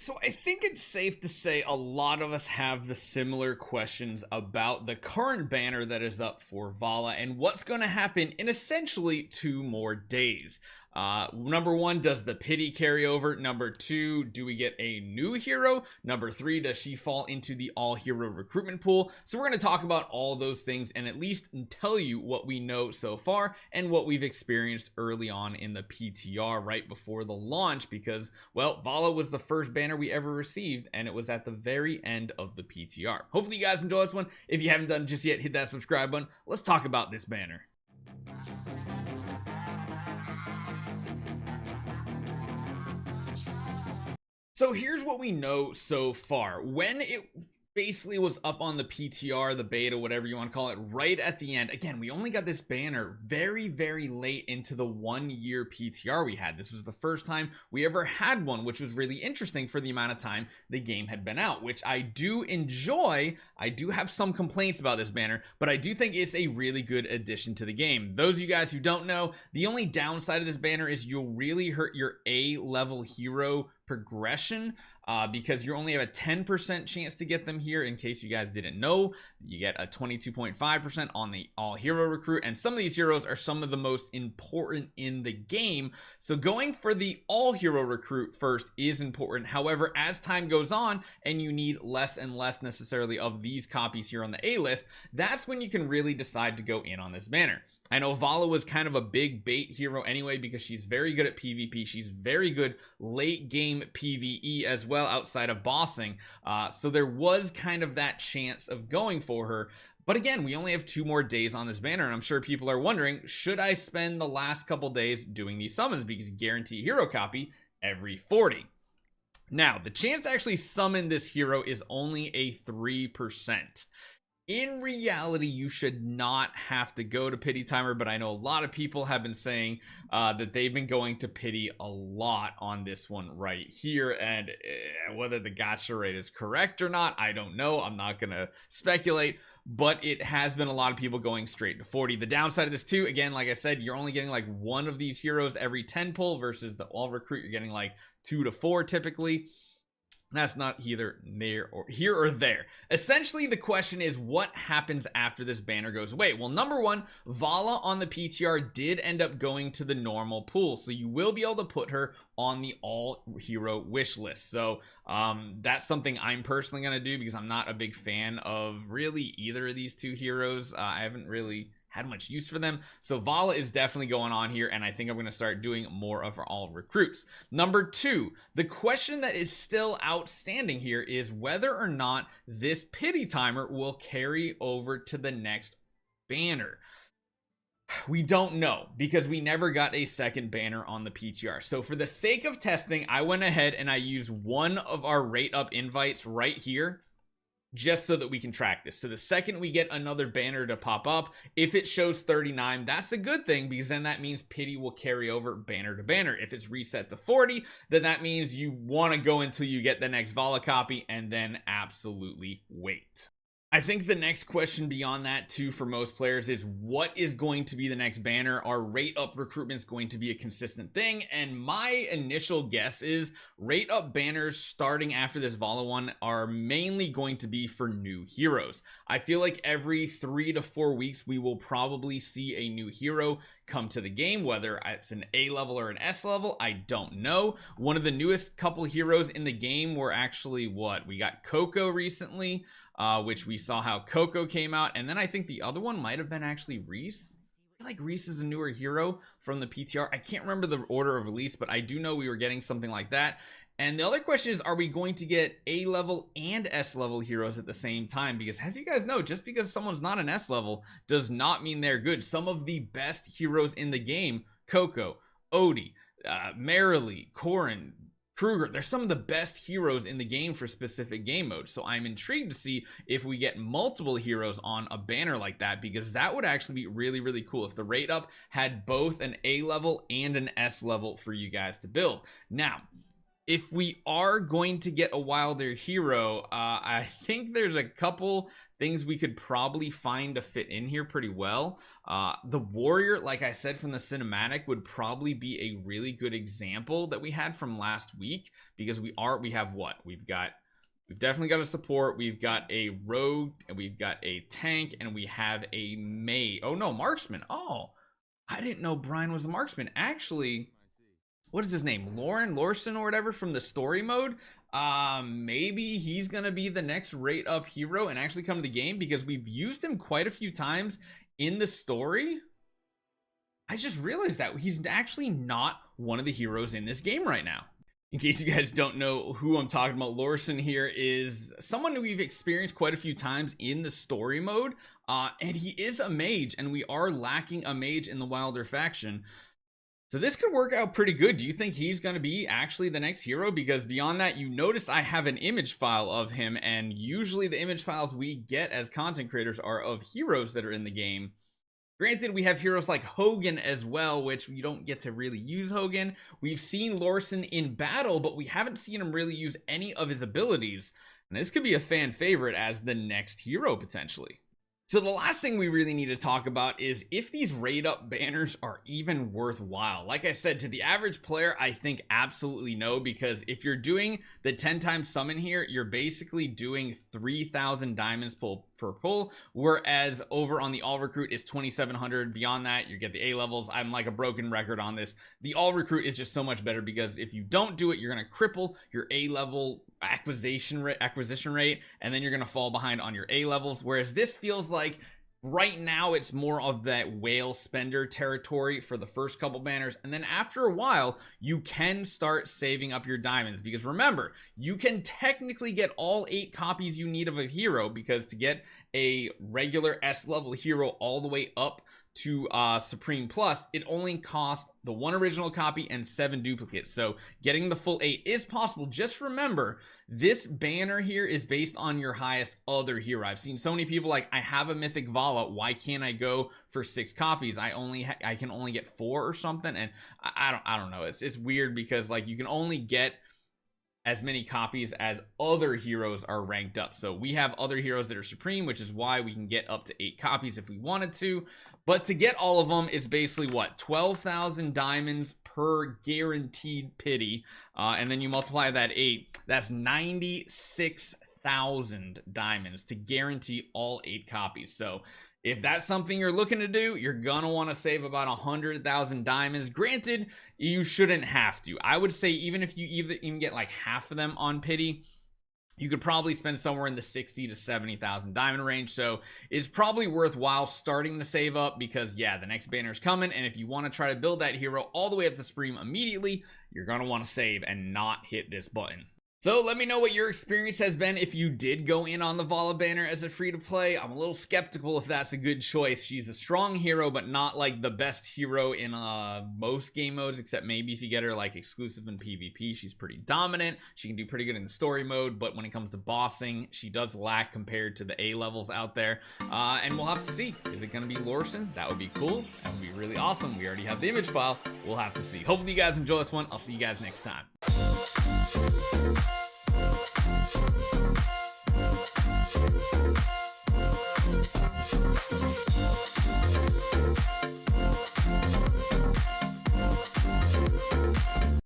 So I think it's safe to say a lot of us have the similar questions about the current banner that is up for Vala and what's going to happen in essentially 2 more days. Number 1, does the pity carry over? Number 2, do we get a new hero? Number 3, does she fall into the all hero recruitment pool? So we're going to talk about all those things and at least tell you what we know so far and what we've experienced early on in the PTR right before the launch, because, well, Vala was the first banner we ever received and it was at the very end of the PTR. Hopefully you guys enjoy this one. If you haven't done it just yet, hit that subscribe button. Let's talk about this banner. So here's what we know so far. When it basically was up on the PTR, the beta, whatever you want to call it, right at the end, again, we only got this banner very late into the 1-year PTR we had. This was the first time we ever had one, which was really interesting for the amount of time the game had been out, which I do enjoy. I do have some complaints about this banner, but I do think it's a really good addition to the game. Those of you guys who don't know, the only downside of this banner is you'll really hurt your A-level hero progression, because you only have a 10% chance to get them here. In case you guys didn't know, you get a 22.5% on the all hero recruit, and some of these heroes are some of the most important in the game, so going for the all hero recruit first is important. However, as time goes on and you need less and less necessarily of these copies here on the A list, that's when you can really decide to go in on this banner. I know Vala was kind of a big bait hero anyway because she's very good at PvP. She's very good late game PvE as well outside of bossing. So there was kind of that chance of going for her. But again, we only have 2 more days on this banner, and I'm sure people are wondering, should I spend the last couple days doing these summons because you guarantee a hero copy every 40. Now, the chance to actually summon this hero is only a 3%. In reality, you should not have to go to pity timer, but I know a lot of people have been saying that they've been going to pity a lot on this one right here, and whether the gacha rate is correct or not, I don't know. I'm not gonna speculate, but it has been a lot of people going straight to 40. The downside of this too, again, like I said, you're only getting like 1 of these heroes every 10 pull versus the all recruit, you're getting like 2 to 4 typically. That's not either there or here or there. Essentially, the question is what happens after this banner goes away? Well, number 1, Vala on the PTR did end up going to the normal pool, so you will be able to put her on the all hero wish list. So that's something I'm personally going to do because I'm not a big fan of really either of these 2 heroes. I haven't really had much use for them, so Vala is definitely going on here, and I think I'm going to start doing more of our all recruits. Number 2, the question that is still outstanding here is whether or not this pity timer will carry over to the next banner. We don't know because we never got a second banner on the PTR. So for the sake of testing, I went ahead and I used one of our rate up invites right here, just so that we can track this. So the second we get another banner to pop up, if it shows 39, that's a good thing because then that means pity will carry over banner to banner. If it's reset to 40, then that means you want to go until you get the next Vala copy and then absolutely wait. I think the next question beyond that too for most players is what is going to be the next banner? Are rate up recruitments going to be a consistent thing? And my initial guess is rate up banners starting after this Vala one are mainly going to be for new heroes. I feel like every 3 to 4 weeks we will probably see a new hero come to the game, whether it's an A level or an S level, I don't know. One of the newest couple heroes in the game were actually we got Coco recently, which we saw how Coco came out, and then I think the other one might have been actually Reese. I feel like Reese is a newer hero from the PTR. I can't remember the order of release, but I do know we were getting something like that. And the other question is, are we going to get A level and S level heroes at the same time? Because as you guys know, just because someone's not an S level does not mean they're good. Some of the best heroes in the game, Coco, Odie, Marilee, Corrin, Kruger, they're some of the best heroes in the game for specific game modes. So I'm intrigued to see if we get multiple heroes on a banner like that, because that would actually be really cool if the rate up had both an A level and an S level for you guys to build. Now, if we are going to get a wilder hero, I think there's a couple things we could probably find to fit in here pretty well. The warrior, like I said from the cinematic, would probably be a really good example that we had from last week, because we have what? We've definitely got a support, we've got a rogue, and we've got a tank, and we have a mage. Oh no, marksman. Oh, I didn't know Brian was a marksman. Actually, what is his name? Lorsan or whatever from the story mode. Maybe he's gonna be the next rate up hero and actually come to the game, because we've used him quite a few times in the story. I just realized that he's actually not one of the heroes in this game right now. In case you guys don't know who I'm talking about, Lorsan here is someone who we've experienced quite a few times in the story mode, and he is a mage, and we are lacking a mage in the wilder faction. So this could work out pretty good. Do you think he's going to be actually the next hero? Because beyond that, you notice I have an image file of him, and usually the image files we get as content creators are of heroes that are in the game. Granted, we have heroes like Hogan as well, which we don't get to really use Hogan. We've seen Lorsan in battle, but we haven't seen him really use any of his abilities. And this could be a fan favorite as the next hero potentially. So the last thing we really need to talk about is if these raid up banners are even worthwhile. Like I said, to the average player, I think absolutely no, because if you're doing the 10 times summon here, you're basically doing 3,000 diamonds per pull, whereas over on the all recruit it's 2,700. Beyond that, you get the A levels. I'm like a broken record on this. The all recruit is just so much better, because if you don't do it, you're going to cripple your A level acquisition rate, and then you're going to fall behind on your A levels. Whereas this feels like right now it's more of that whale spender territory for the first couple banners, and then after a while you can start saving up your diamonds, because remember, you can technically get all 8 copies you need of a hero, because to get a regular S level hero all the way up to Supreme Plus, it only costs the 1 original copy and 7 duplicates. So getting the full 8 is possible. Just remember, this banner here is based on your highest other hero. I've seen so many people like, I have a mythic Vala, why can't I go for 6 copies? I can only get 4 or something, and I don't know. It's weird, because like you can only get as many copies as other heroes are ranked up. So we have other heroes that are supreme, which is why we can get up to 8 copies if we wanted to. But to get all of them, it's basically what, 12,000 diamonds per guaranteed pity, and then you multiply that 8, that's 96,000 diamonds to guarantee all 8 copies. So if that's something you're looking to do, you're gonna want to save about 100,000 diamonds. Granted, you shouldn't have to. I would say even if you even get like half of them on pity, you could probably spend somewhere in the 60 to 70,000 diamond range. So it's probably worthwhile starting to save up, because yeah, the next banner is coming, and if you want to try to build that hero all the way up to Supreme immediately, you're gonna want to save and not hit this button. So let me know what your experience has been if you did go in on the Vala banner as a free-to-play. I'm a little skeptical if that's a good choice. She's a strong hero, but not like the best hero in most game modes, except maybe if you get her like exclusive in PvP. She's pretty dominant. She can do pretty good in the story mode, but when it comes to bossing, she does lack compared to the A levels out there. And we'll have to see. Is it going to be Lorsan? That would be cool. That would be really awesome. We already have the image file. We'll have to see. Hopefully you guys enjoy this one. I'll see you guys next time.